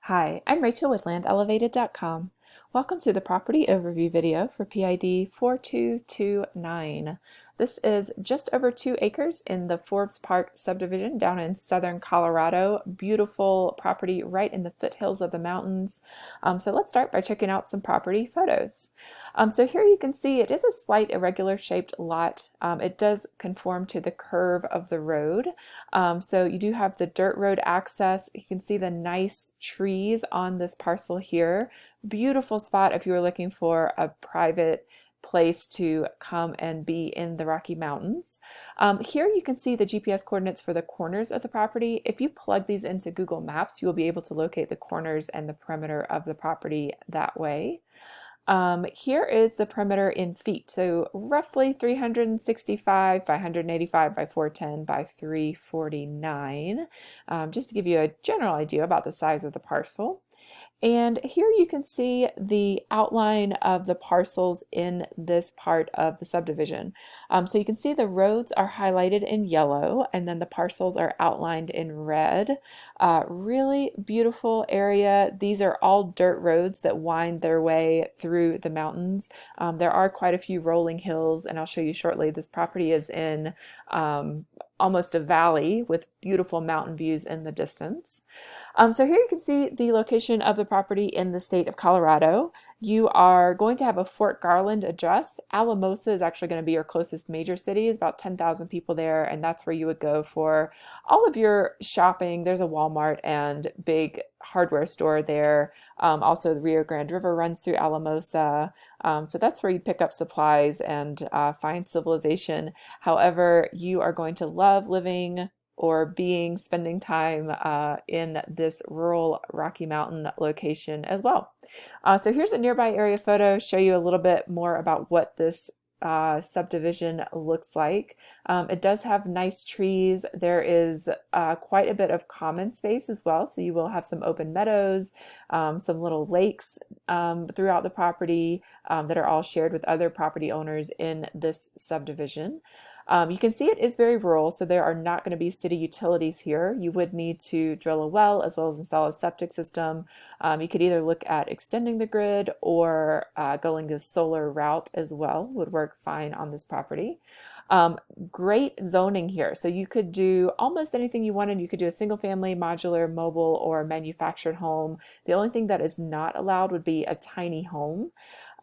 Hi, I'm Rachel with landelevated.com. Welcome to the property overview video for PID 4229. This is just over 2 acres in the Forbes Park Subdivision down in southern Colorado. Beautiful property right in the foothills of the mountains. So let's start by checking out some property photos. So here you can see it is a slight irregular shaped lot. It does conform to the curve of the road. So you do have the dirt road access. You can see the nice trees on this parcel here. Beautiful spot if you were looking for a private place to come and be in the Rocky Mountains. Here you can see the GPS coordinates for the corners of the property. If you plug these into Google Maps, you will be able to locate the corners and the perimeter of the property that way. Here is the perimeter in feet, so roughly 365 by 185 by 410 by 349, just to give you a general idea about the size of the parcel. And here you can see the outline of the parcels in this part of the subdivision. So you can see the roads are highlighted in yellow and then the parcels are outlined in red. Really beautiful area. These are all dirt roads that wind their way through the mountains. There are quite a few rolling hills, and I'll show you shortly. This property is in almost a valley with beautiful mountain views in the distance. So here you can see the location of the property in the state of Colorado. You are going to have a Fort Garland address. Alamosa is actually going to be your closest major city. It's about 10,000 people there, and that's where you would go for all of your shopping. There's a Walmart and big hardware store there. Also, the Rio Grande River runs through Alamosa. So that's where you pick up supplies and find civilization. However, you are going to love living or spending time in this rural Rocky Mountain location as well. So here's a nearby area photo, show you a little bit more about what this subdivision looks like. It does have nice trees. There is quite a bit of common space as well, so you will have some open meadows, some little lakes throughout the property that are all shared with other property owners in this subdivision. You can see it is very rural, so there are not going to be city utilities here. You would need to drill a well as well as install a septic system. You could either look at extending the grid or going the solar route as well, would work fine on this property. Great zoning here. So you could do almost anything you wanted. You could do a single family, modular, mobile, or manufactured home. The only thing that is not allowed would be a tiny home.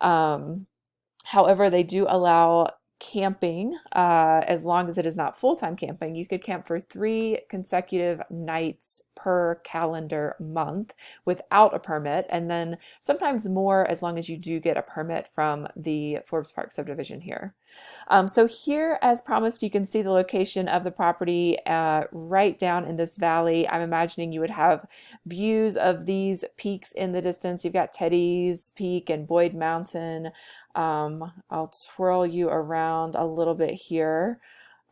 However, they do allow camping as long as it is not full-time camping. You could camp for 3 consecutive nights per calendar month without a permit, and then sometimes more as long as you do get a permit from the Forbes Park subdivision here. So here, as promised, you can see the location of the property right down in this valley. I'm imagining you would have views of these peaks in the distance. You've got Teddy's Peak and Boyd Mountain. I'll twirl you around a little bit here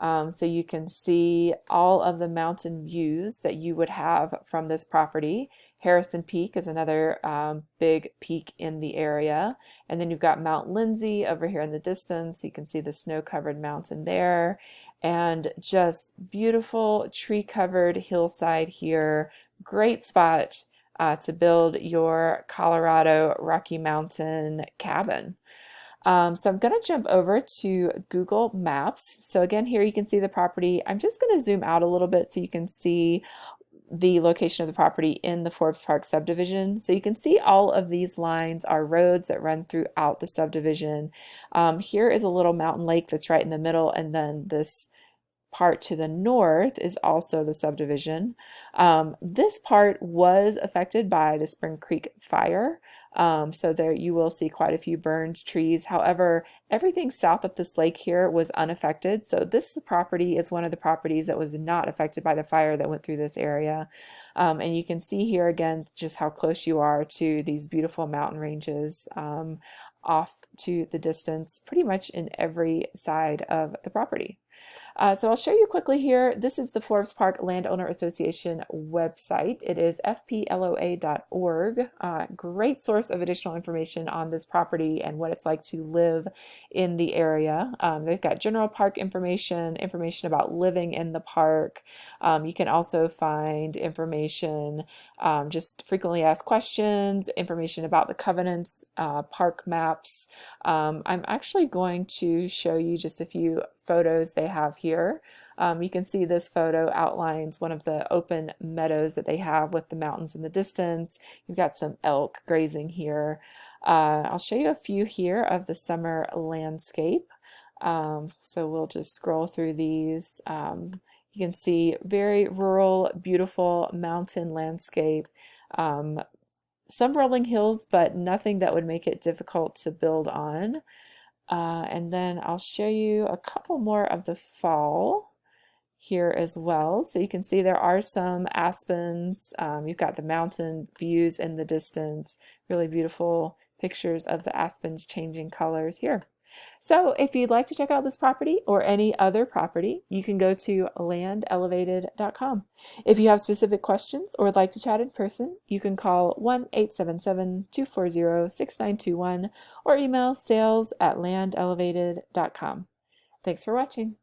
so you can see all of the mountain views that you would have from this property. Harrison Peak is another big peak in the area. And then you've got Mount Lindsay over here in the distance. You can see the snow-covered mountain there. And just beautiful tree-covered hillside here. Great spot to build your Colorado Rocky Mountain cabin. So I'm going to jump over to Google Maps. So again, here you can see the property. I'm just going to zoom out a little bit so you can see the location of the property in the Forbes Park subdivision. So you can see all of these lines are roads that run throughout the subdivision. Here is a little mountain lake that's right in the middle, and then this part to the north is also the subdivision. This part was affected by the Spring Creek fire. So there you will see quite a few burned trees. However, everything south of this lake here was unaffected. So this property is one of the properties that was not affected by the fire that went through this area. And you can see here again just how close you are to these beautiful mountain ranges off to the distance, pretty much in every side of the property. So I'll show you quickly here. This is the Forbes Park Landowner Association website. It is fploa.org. Great source of additional information on this property and what it's like to live in the area. They've got general park information, information about living in the park. You can also find information, just frequently asked questions, information about the covenants, park maps. I'm actually going to show you just a few photos they have here. You can see this photo outlines one of the open meadows that they have with the mountains in the distance. You've got some elk grazing here. I'll show you a few here of the summer landscape. So we'll just scroll through these. You can see very rural, beautiful mountain landscape. Some rolling hills, but nothing that would make it difficult to build on. And then I'll show you a couple more of the fall here as well. So you can see there are some aspens. You've got the mountain views in the distance. Really beautiful pictures of the aspens changing colors here. So if you'd like to check out this property or any other property, you can go to landelevated.com. If you have specific questions or would like to chat in person, you can call 1-877-240-6921 or email sales@landelevated.com. Thanks for watching.